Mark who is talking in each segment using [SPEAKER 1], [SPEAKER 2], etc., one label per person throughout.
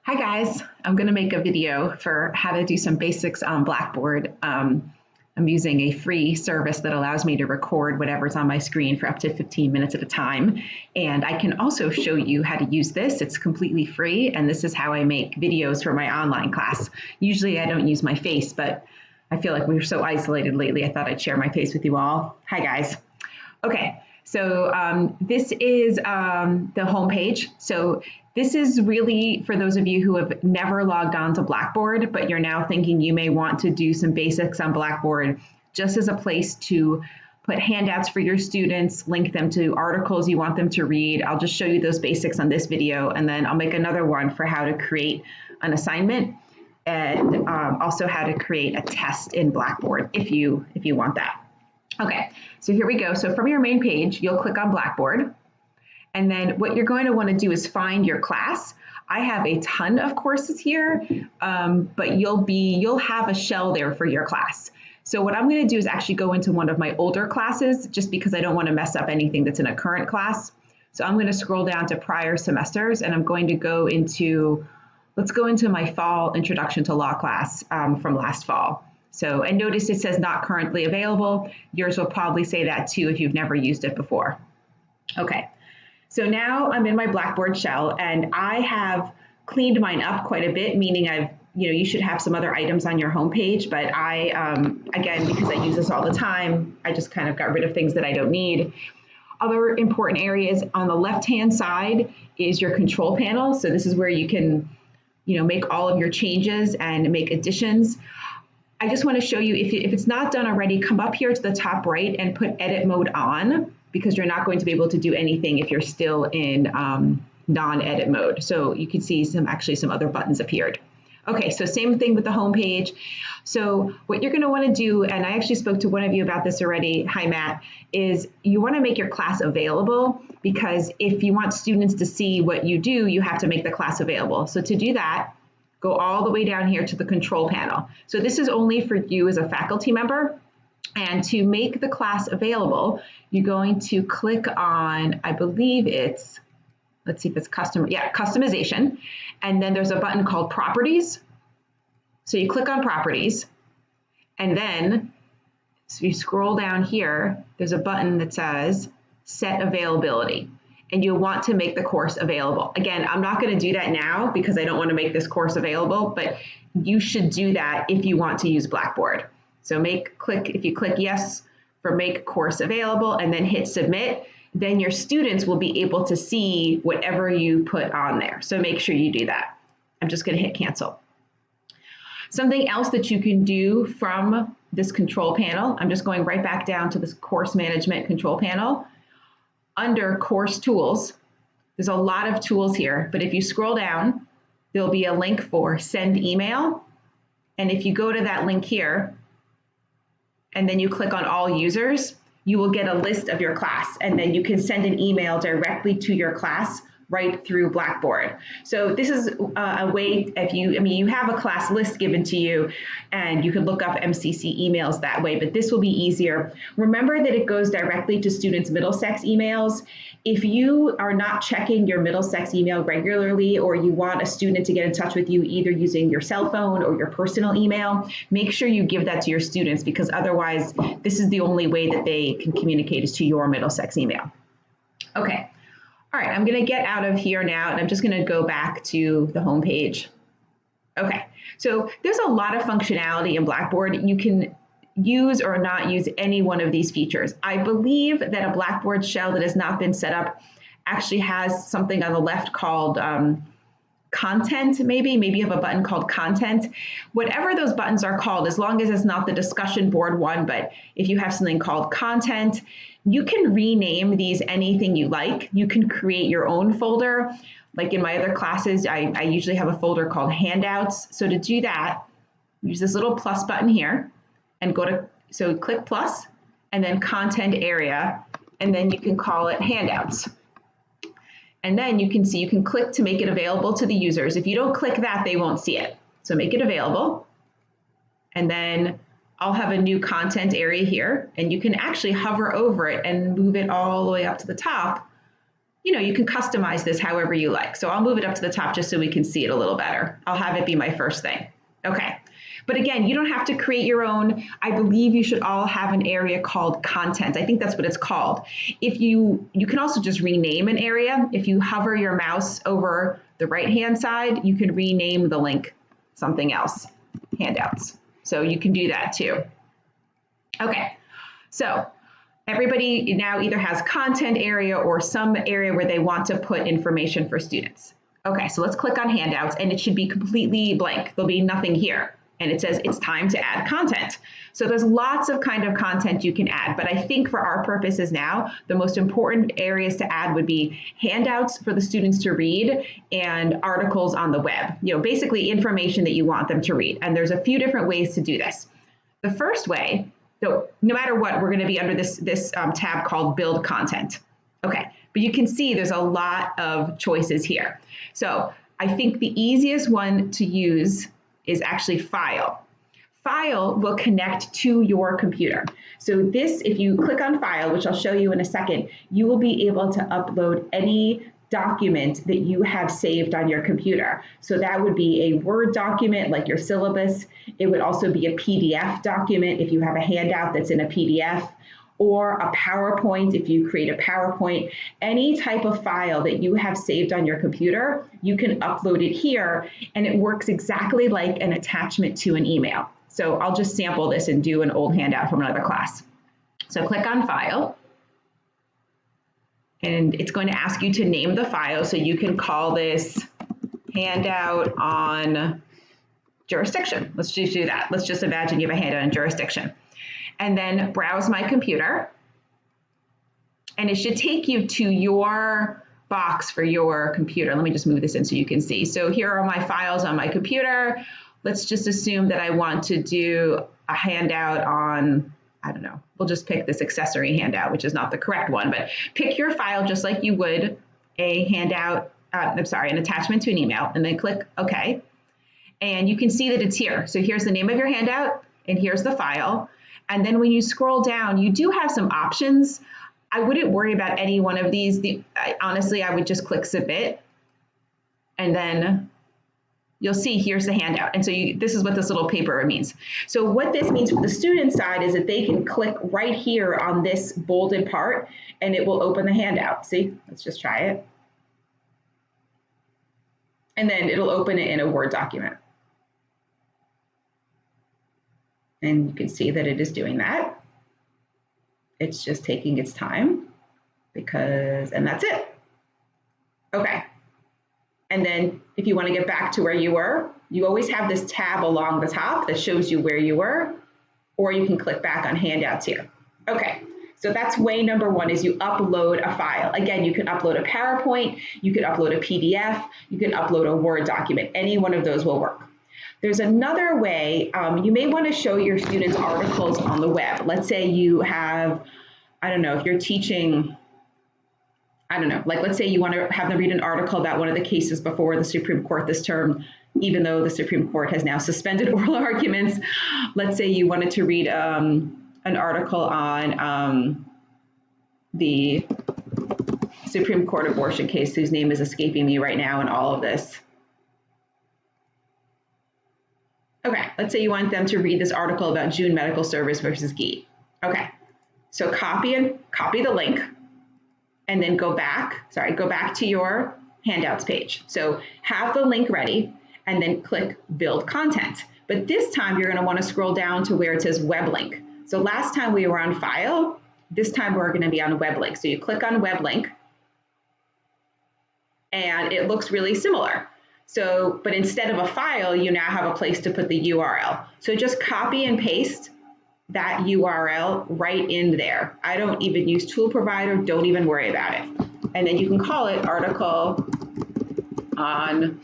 [SPEAKER 1] Hi guys, I'm going to make a video for how to do some basics on Blackboard. I'm using a free service that allows me to record whatever's on my screen for up to 15 minutes at a time. And I can also show you how to use this. It's completely free, and this is how I make videos for my online class. Usually I don't use my face, but I feel like we were so isolated lately, I thought I'd share my face with you all. Hi guys. Okay, so this is the home page. So this is really for those of you who have never logged on to Blackboard, but you're now thinking you may want to do some basics on Blackboard just as a place to put handouts for your students, link them to articles you want them to read. I'll just show you those basics on this video, and then I'll make another one for how to create an assignment and also how to create a test in Blackboard if you want that. Okay, so here we go. So from your main page, you'll click on Blackboard. And then what you're going to want to do is find your class. I have a ton of courses here, but you'll have a shell there for your class. So what I'm going to do is actually go into one of my older classes just because I don't want to mess up anything that's in a current class. So I'm going to scroll down to prior semesters, and I'm going to go into, let's go into my fall introduction to law class from last fall. So, and notice it says not currently available. Yours will probably say that too if you've never used it before. Okay. So now I'm in my Blackboard shell, and I have cleaned mine up quite a bit, meaning you should have some other items on your homepage, but again, because I use this all the time, I just kind of got rid of things that I don't need. Other important areas on the left-hand side is your control panel. So this is where you can, make all of your changes and make additions. I just want to show you, if it's not done already, come up here to the top right and put edit mode on, because you're not going to be able to do anything if you're still in non-edit mode. So you can see some other buttons appeared. Okay, so same thing with the home page. So what you're going to want to do, and I actually spoke to one of you about this already, hi Matt, is you want to make your class available, because if you want students to see what you do, you have to make the class available. So to do that, go all the way down here to the control panel. So this is only for you as a faculty member. And to make the class available, you're going to click on, I believe it's, let's see if it's customization. And then there's a button called properties. So you click on properties, and then so you scroll down here, there's a button that says set availability. And you'll want to make the course available. Again, I'm not going to do that now because I don't want to make this course available, but you should do that if you want to use Blackboard. So if you click yes for make course available and then hit submit, then your students will be able to see whatever you put on there. So make sure you do that. I'm just going to hit cancel. Something else that you can do from this control panel, I'm just going right back down to this course management control panel. Under course tools, there's a lot of tools here, but if you scroll down, there'll be a link for send email. And if you go to that link here, and then you click on all users, you will get a list of your class, and then you can send an email directly to your class right through Blackboard. So this is a way, you have a class list given to you, and you can look up MCC emails that way, but this will be easier. Remember that it goes directly to students' Middlesex emails. If you are not checking your Middlesex email regularly, or you want a student to get in touch with you either using your cell phone or your personal email, make sure you give that to your students, because otherwise this is the only way that they can communicate is to your Middlesex email. Okay. All right, I'm going to get out of here now, and I'm just going to go back to the home page. Okay, so there's a lot of functionality in Blackboard. You can use or not use any one of these features. I believe that a Blackboard shell that has not been set up actually has something on the left called content, maybe you have a button called content. Whatever those buttons are called, as long as it's not the discussion board one, but if you have something called content, you can rename these anything you like. You can create your own folder. Like in my other classes, I usually have a folder called handouts. So to do that, use this little plus button here and so click plus and then content area, and then you can call it handouts. And then you can see, you can click to make it available to the users. If you don't click that, they won't see it. So make it available. And then I'll have a new content area here, and you can actually hover over it and move it all the way up to the top, you can customize this however you like. So I'll move it up to the top just so we can see it a little better. I'll have it be my first thing. Okay. But again, you don't have to create your own. I believe you should all have an area called content. I think that's what it's called. If you can also just rename an area. If you hover your mouse over the right-hand side, you can rename the link something else, handouts. So you can do that too. Okay, so everybody now either has content area or some area where they want to put information for students. Okay, so let's click on handouts and it should be completely blank. There'll be nothing here. And it says it's time to add content. So there's lots of kind of content you can add, but I think for our purposes now, the most important areas to add would be handouts for the students to read and articles on the web, basically information that you want them to read. And there's a few different ways to do this. The first way, so no matter what, we're gonna be under this tab called build content. Okay, but you can see there's a lot of choices here. So I think the easiest one to use is actually file. File will connect to your computer. So this, if you click on file, which I'll show you in a second, you will be able to upload any document that you have saved on your computer. So that would be a Word document like your syllabus. It would also be a PDF document if you have a handout that's in a PDF, or a PowerPoint if you create a PowerPoint. Any type of file that you have saved on your computer, you can upload it here, and it works exactly like an attachment to an email. So I'll just sample this and do an old handout from another class. So click on File, and it's going to ask you to name the file, so you can call this handout on jurisdiction. Let's just do that. Let's just imagine you have a handout on jurisdiction. And then browse my computer, and it should take you to your box for your computer. Let me just move this in so you can see. So here are my files on my computer. Let's just assume that I want to do a handout on, I don't know, we'll just pick this accessory handout, which is not the correct one, but pick your file just like you would a handout, an attachment to an email, and then click OK. And you can see that it's here. So here's the name of your handout, and here's the file. And then when you scroll down, you do have some options. I wouldn't worry about any one of these. Honestly, I would just click submit, and then you'll see here's the handout. And so this is what this little paper means. So what this means for the student side is that they can click right here on this bolded part, and it will open the handout. See, let's just try it. And then it'll open it in a Word document. And you can see that it is doing that. It's just taking its time and that's it. Okay. And then if you want to get back to where you were, you always have this tab along the top that shows you where you were, or you can click back on handouts here. Okay. So that's way number one, is you upload a file. Again, you can upload a PowerPoint, you can upload a PDF, you can upload a Word document. Any one of those will work. There's another way. You may want to show your students articles on the web. Let's say you have, I don't know, if you're teaching, I don't know, like let's say you want to have them read an article about one of the cases before the Supreme Court this term, even though the Supreme Court has now suspended oral arguments. Let's say you wanted to read an article on the Supreme Court abortion case, whose name is escaping me right now in all of this. Okay, let's say you want them to read this article about June Medical Service versus Gee. Okay, so copy the link, and then go back to your handouts page. So have the link ready, and then click Build Content. But this time you're going to want to scroll down to where it says Web Link. So last time we were on File, this time we're going to be on Web Link. So you click on Web Link, and it looks really similar. So, but instead of a file, you now have a place to put the URL. So just copy and paste that URL right in there. I don't even use Tool Provider, don't even worry about it. And then you can call it article on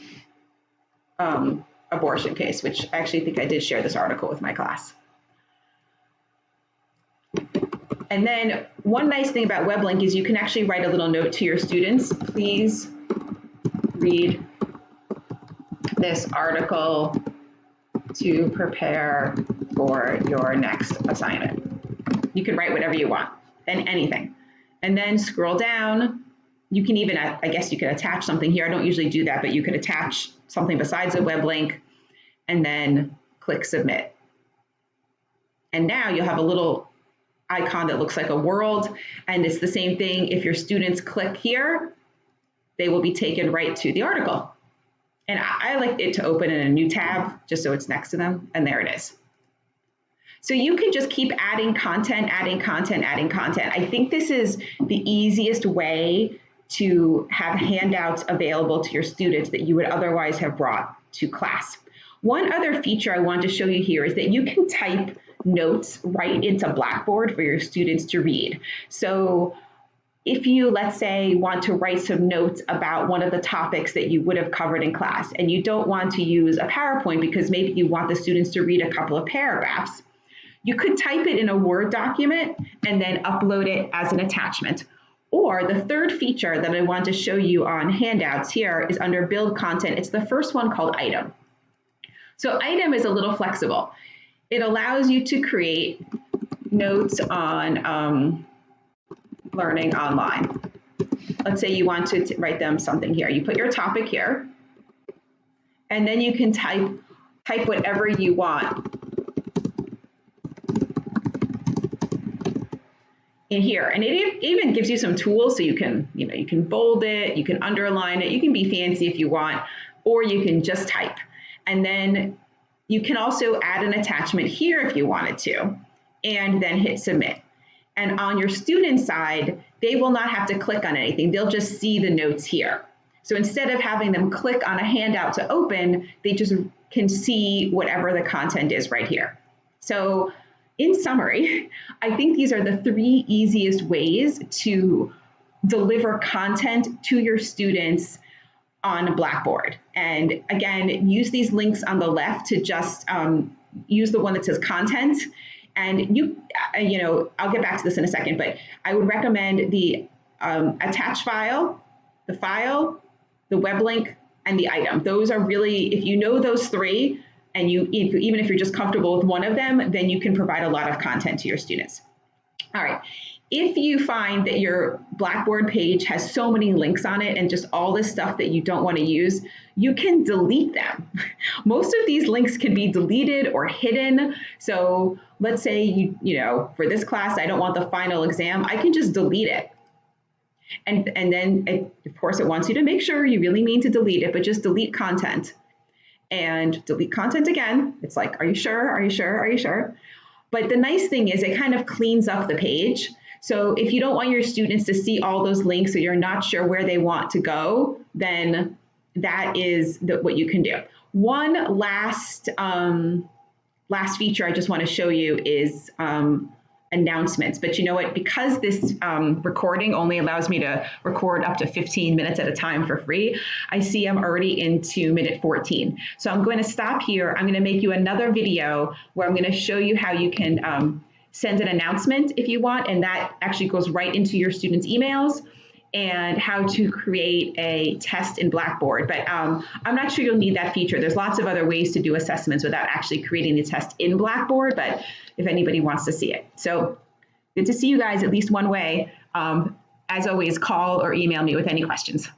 [SPEAKER 1] abortion case, which I actually think I did share this article with my class. And then one nice thing about WebLink is you can actually write a little note to your students. Please read this article to prepare for your next assignment. You can write whatever you want and anything. And then scroll down. You can even, I guess you could attach something here. I don't usually do that, but you could attach something besides a web link and then click submit. And now you'll have a little icon that looks like a world, and it's the same thing. If your students click here, they will be taken right to the article. And I like it to open in a new tab just so it's next to them, and there it is. So you can just keep adding content, adding content, adding content. I think this is the easiest way to have handouts available to your students that you would otherwise have brought to class. One other feature I want to show you here is that you can type notes right into Blackboard for your students to read. So if you, let's say, want to write some notes about one of the topics that you would have covered in class, and you don't want to use a PowerPoint because maybe you want the students to read a couple of paragraphs, you could type it in a Word document and then upload it as an attachment. Or the third feature that I want to show you on handouts here is under Build Content. It's the first one called Item. So Item is a little flexible. It allows you to create notes on learning online. Let's say you want to write them something here. You put your topic here, and then you can type whatever you want in here. And it even gives you some tools, so you can bold it, you can underline it, you can be fancy if you want, or you can just type. And then you can also add an attachment here if you wanted to, and then hit submit. And on your student side, they will not have to click on anything. They'll just see the notes here. So instead of having them click on a handout to open, they just can see whatever the content is right here. So in summary, I think these are the 3 easiest ways to deliver content to your students on Blackboard. And again, use these links on the left to just use the one that says content. And I'll get back to this in a second, but I would recommend the attach file, the web link, and the item. Those are really, if you know those 3, and even if you're just comfortable with one of them, then you can provide a lot of content to your students. All right. If you find that your Blackboard page has so many links on it and just all this stuff that you don't want to use, you can delete them. Most of these links can be deleted or hidden. So let's say, for this class, I don't want the final exam. I can just delete it. And then, of course, it wants you to make sure you really mean to delete it, but just delete content. And delete content again. It's like, are you sure? Are you sure? Are you sure? But the nice thing is it kind of cleans up the page. So if you don't want your students to see all those links or you're not sure where they want to go, then that is what you can do. One last feature I just want to show you is announcements. But you know what? Because this recording only allows me to record up to 15 minutes at a time for free, I see I'm already into minute 14. So I'm going to stop here. I'm going to make you another video where I'm going to show you how you can send an announcement if you want, and that actually goes right into your students' emails, and how to create a test in Blackboard. But I'm not sure you'll need that feature. There's lots of other ways to do assessments without actually creating the test in Blackboard, but if anybody wants to see it. So good to see you guys at least one way. As always, call or email me with any questions.